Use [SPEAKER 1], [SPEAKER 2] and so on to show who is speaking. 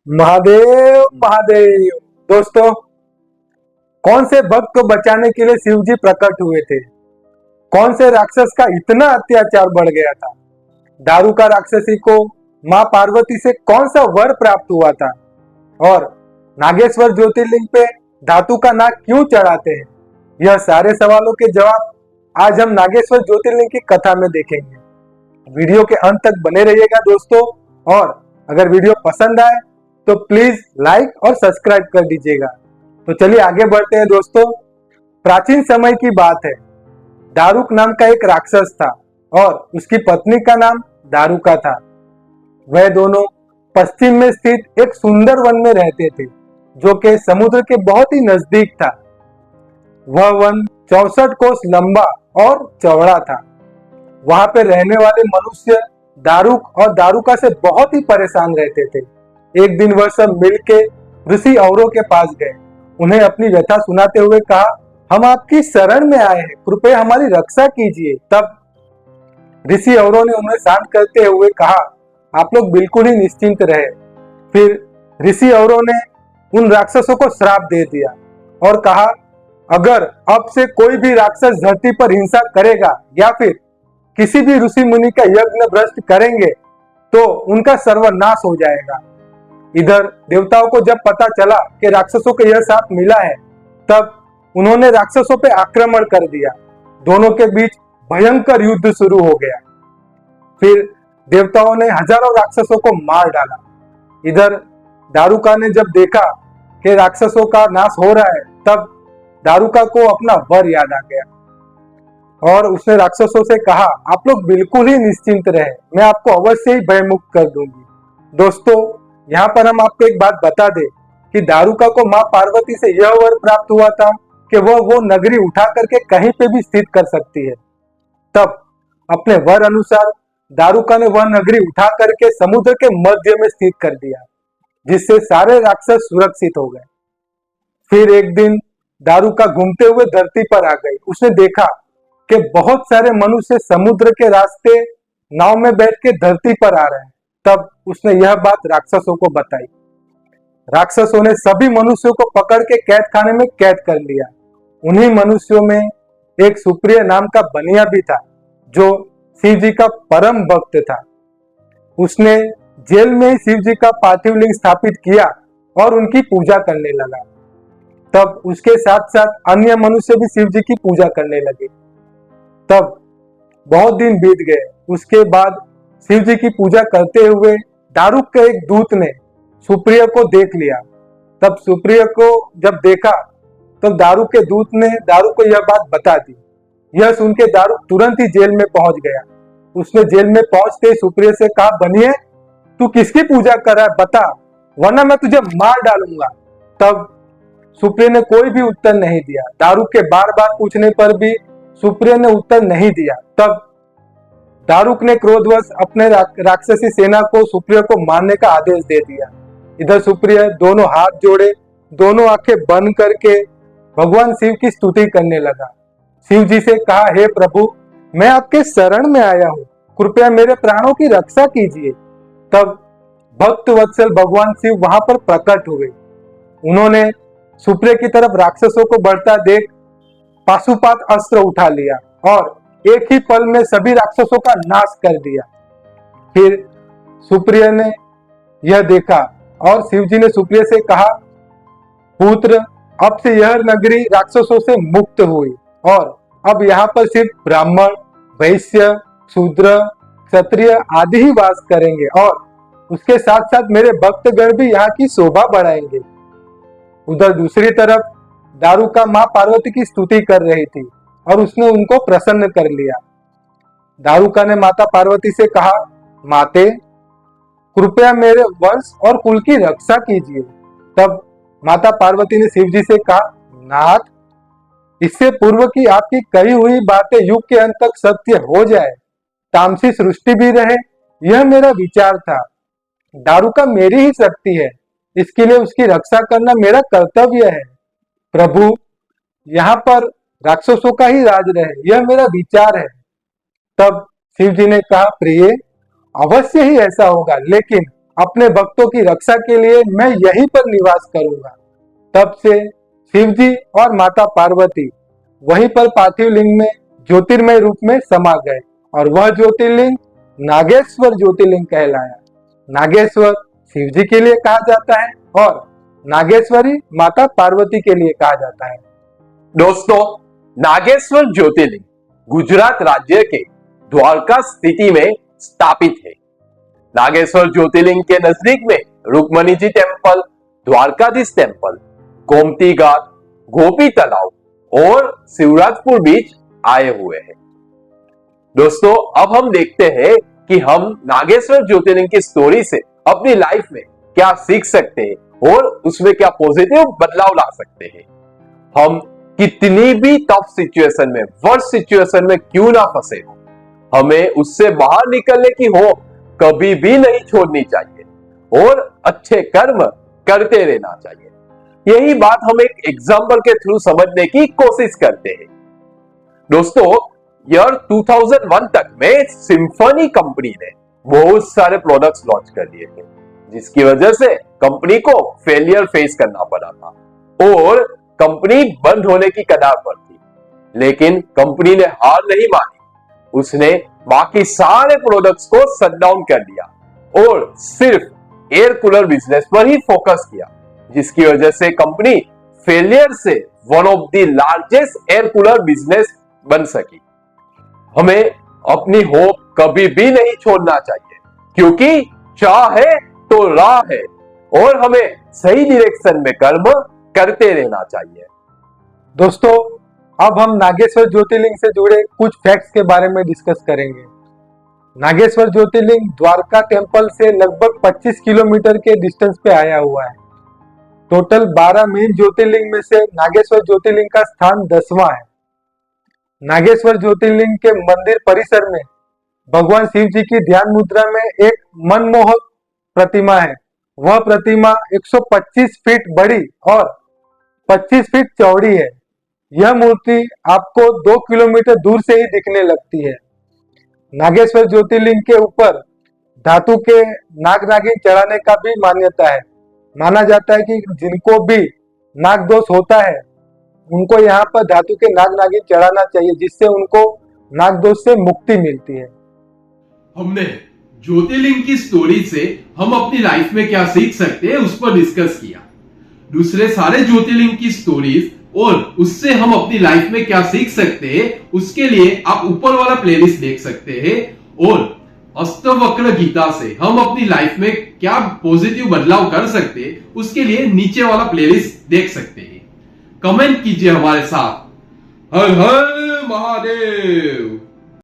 [SPEAKER 1] महादेव महादेव। दोस्तों, कौन से भक्त को बचाने के लिए शिव जी प्रकट हुए थे? कौन से राक्षस का इतना अत्याचार बढ़ गया था? दारू का राक्षसी को मां पार्वती से कौन सा वर प्राप्त हुआ था? और नागेश्वर ज्योतिर्लिंग पे धातु का नाग क्यों चढ़ाते हैं? यह सारे सवालों के जवाब आज हम नागेश्वर ज्योतिर्लिंग की कथा में देखेंगे। वीडियो के अंत तक बने रहिएगा दोस्तों, और अगर वीडियो पसंद आए तो प्लीज लाइक और सब्सक्राइब कर दीजिएगा। तो चलिए आगे बढ़ते हैं दोस्तों। प्राचीन समय की बात है। दारुक नाम का एक राक्षस था और उसकी पत्नी का नाम दारुका था। वह दोनों पश्चिम में स्थित एक सुंदर वन में रहते थे, जो कि समुद्र के बहुत ही नजदीक था। वह वन 64 कोस लंबा और चौड़ा था। वहां पे रहने वाले मनुष्य दारुक और दारुका से बहुत ही परेशान रहते थे। एक दिन वह सब मिलके ऋषि औरों के पास गए। उन्हें अपनी व्यथा सुनाते हुए कहा, हम आपकी शरण में आए हैं, कृपया हमारी रक्षा कीजिए। तब ऋषि औरों ने उन्हें शांत करते हुए कहा, आप लोग बिल्कुल ही निश्चिंत रहे। फिर ऋषि औरों ने उन राक्षसों को श्राप दे दिया और कहा, अगर अब से कोई भी राक्षस धरती पर हिंसा करेगा या फिर किसी भी ऋषि मुनि का यज्ञ भ्रष्ट करेंगे तो उनका सर्वनाश हो जाएगा। इधर देवताओं को जब पता चला कि राक्षसों को यह शाप मिला है, तब उन्होंने राक्षसों पे आक्रमण कर दिया। दोनों के बीच भयंकर युद्ध शुरू हो गया। फिर देवताओं ने हजारों राक्षसों को मार डाला। इधर दारुका ने जब देखा कि राक्षसों का नाश हो रहा है, तब दारुका को अपना वर याद आ गया और उसने राक्षसों से कहा, आप लोग बिल्कुल ही निश्चिंत रहे, मैं आपको अवश्य ही भयमुक्त कर दूंगी। दोस्तों, यहाँ पर हम आपको एक बात बता दें कि दारुका को मां पार्वती से यह वर प्राप्त हुआ था कि वह वो नगरी उठा करके कहीं पे भी स्थित कर सकती है। तब अपने वर अनुसार दारुका ने वह नगरी उठा करके समुद्र के मध्य में स्थित कर दिया, जिससे सारे राक्षस सुरक्षित हो गए। फिर एक दिन दारुका घूमते हुए धरती पर आ गई। उसने देखा कि बहुत सारे मनुष्य समुद्र के रास्ते नाव में बैठ के धरती पर आ रहे हैं। तब उसने यह बात राक्षसों को बताई। राक्षसों ने सभी मनुष्यों को पकड़ के कैद खाने में कैद कर लिया। उन्हीं मनुष्यों में एक सुप्रिय नाम का बनिया भी था, जो शिव जी का परम भक्त था। उसने जेल में ही शिव जी का पार्थिव लिंग स्थापित किया और उनकी पूजा करने लगा। तब उसके साथ साथ अन्य मनुष्य भी शिव जी की पूजा करने लगे। तब बहुत दिन बीत गए। उसके बाद शिव जी की पूजा करते हुए दारुक के एक दूत ने सुप्रिय को देख लिया। तब सुप्रिय को जब देखा तो दारुक के दूत ने दारुक को यह बात बता दी। यह सुन के दारुक तुरंत ही जेल में पहुंच गया। उसने जेल में पहुंचते ही सुप्रिय से कहा, बनिए तू किसकी पूजा कर रहा है, बता, वरना मैं तुझे मार डालूंगा। तब सुप्रिय ने कोई भी उत्तर नहीं दिया। दारुक के बार बार पूछने पर भी सुप्रिय ने उत्तर नहीं दिया। तब दारुक ने क्रोधवश अपने राक्षसी सेना को सुप्रिय को मारने का आदेश दे दिया। इधर सुप्रिय दोनों हाथ जोड़े, दोनों आंखें बंद करके भगवान शिव की स्तुति करने लगा। शिव जी से कहा, हे प्रभु, मैं आपके शरण में आया हूँ, कृपया मेरे प्राणों की रक्षा कीजिए। तब भक्त वत्सल भगवान शिव वहां पर प्रकट हुए। उन्होंने सुप्रिय की तरफ राक्षसों को बढ़ता देख पाशुपात अस्त्र उठा लिया और एक ही पल में सभी राक्षसों का नाश कर दिया। फिर सुप्रिय ने यह देखा और शिवजी ने सुप्रिय से कहा, पुत्र, अब से यह नगरी राक्षसों से मुक्त हुई और अब यहाँ पर सिर्फ ब्राह्मण, वैश्य, शूद्र, क्षत्रिय आदि ही वास करेंगे और उसके साथ साथ मेरे भक्तगण भी यहाँ की शोभा बढ़ाएंगे। उधर दूसरी तरफ दारुका मां पार्वती की स्तुति कर रही थी और उसने उनको प्रसन्न कर लिया। दारुका ने माता पार्वती से कहा, माते, कृपया मेरे वंश और कुल की रक्षा कीजिए। तब माता पार्वती ने शिव जी से कहा, नाथ, इससे पूर्व की आपकी कही हुई बातें युग के अंत तक सत्य हो जाए, तामसी सृष्टि भी रहे, यह मेरा विचार था। दारुका मेरी ही शक्ति है, इसके लिए उसकी रक्षा करना मेरा कर्तव्य है। प्रभु, यहाँ पर राक्षसों का ही राज रहे, यह मेरा विचार है। तब शिव जी ने कहा, प्रिय, अवश्य ही ऐसा होगा, लेकिन अपने भक्तों की रक्षा के लिए मैं यहीं पर निवास करूंगा। तब से शिव जी और माता पार्वती वहीं पर पार्थिव लिंग में ज्योतिर्मय रूप में समा गए और वह ज्योतिर्लिंग नागेश्वर ज्योतिर्लिंग कहलाया। नागेश्वर शिव जी के लिए कहा जाता है और नागेश्वरी माता पार्वती के लिए कहा जाता है।
[SPEAKER 2] दोस्तों, नागेश्वर ज्योतिर्लिंग गुजरात राज्य के द्वारका स्थिति में स्थापित है। नागेश्वर ज्योतिर्लिंग के नजदीक में रुक्मणी जी टेम्पल, द्वारकाधीश टेम्पल, गोमती घाट, गोपी तालाब और शिवराजपुर बीच आए हुए हैं। दोस्तों, अब हम देखते हैं कि हम नागेश्वर ज्योतिर्लिंग की स्टोरी से अपनी लाइफ में क्या सीख सकते हैं और उसमें क्या पॉजिटिव बदलाव ला सकते हैं। हम कितनी भी टफ सिचुएशन में, वर्स्ट सिचुएशन में क्यों ना फंसे हो, हमें उससे बाहर निकलने की होप कभी भी नहीं छोड़नी चाहिए और अच्छे कर्म करते रहना चाहिए। यही बात हम एक एग्जाम्पल के थ्रू समझने की कोशिश करते हैं। दोस्तों, ईयर 2001 तक में सिम्फनी कंपनी ने बहुत सारे प्रोडक्ट्स लॉन्च कर दिए थे, जिसकी वजह से कंपनी को फेलियर फेस करना पड़ा था और कंपनी बंद होने की कगार पर थी। लेकिन कंपनी ने हार नहीं मानी, उसने बाकी सारे प्रोडक्ट्स को शट डाउन कर दिया और सिर्फ एयर कूलर बिजनेस पर ही फोकस किया, जिसकी वजह से कंपनी फेलियर से one of the largest air cooler business बन सकी। हमें अपनी होप कभी भी नहीं छोड़ना चाहिए, क्योंकि चाह है तो राह है और हमें सही डायरेक्शन में कर्म करते रहना चाहिए।
[SPEAKER 1] दोस्तों, अब हम नागेश्वर ज्योतिर्लिंग से जुड़े कुछ फैक्ट्स के बारे में डिस्कस करेंगे। नागेश्वर ज्योतिर्लिंग द्वारका टेम्पल से लगभग 25 किलोमीटर के डिस्टेंस पे आया हुआ है। टोटल 12 मेन ज्योतिर्लिंग में से नागेश्वर ज्योतिर्लिंग का स्थान 10वां है। नागेश्वर ज्योतिर्लिंग के मंदिर परिसर में भगवान शिव जी की ध्यान मुद्रा में एक मनमोहक प्रतिमा है। वह प्रतिमा 125 फीट बड़ी और 25 फीट चौड़ी है। यह मूर्ति आपको 2 किलोमीटर दूर से ही दिखने लगती है। नागेश्वर ज्योतिर्लिंग के ऊपर धातु के नाग नागिन चढ़ाने का भी मान्यता है। माना जाता है कि जिनको भी नाग दोष होता है उनको यहाँ पर धातु के नाग नागिन चढ़ाना चाहिए, जिससे उनको नाग दोष से मुक्ति मिलती है।
[SPEAKER 3] हमने ज्योतिर्लिंग की स्टोरी से हम अपनी लाइफ में क्या सीख सकते हैं उस पर डिस्कस किया। दूसरे सारे ज्योतिर्लिंग की स्टोरीज और उससे हम अपनी लाइफ में क्या सीख सकते हैं उसके लिए आप ऊपर वाला प्लेलिस्ट देख सकते हैं, और अष्टवक्र गीता से हम अपनी लाइफ में क्या पॉजिटिव बदलाव कर सकते हैं उसके लिए नीचे वाला प्लेलिस्ट देख सकते हैं। कमेंट कीजिए हमारे साथ। हर हर महादेव।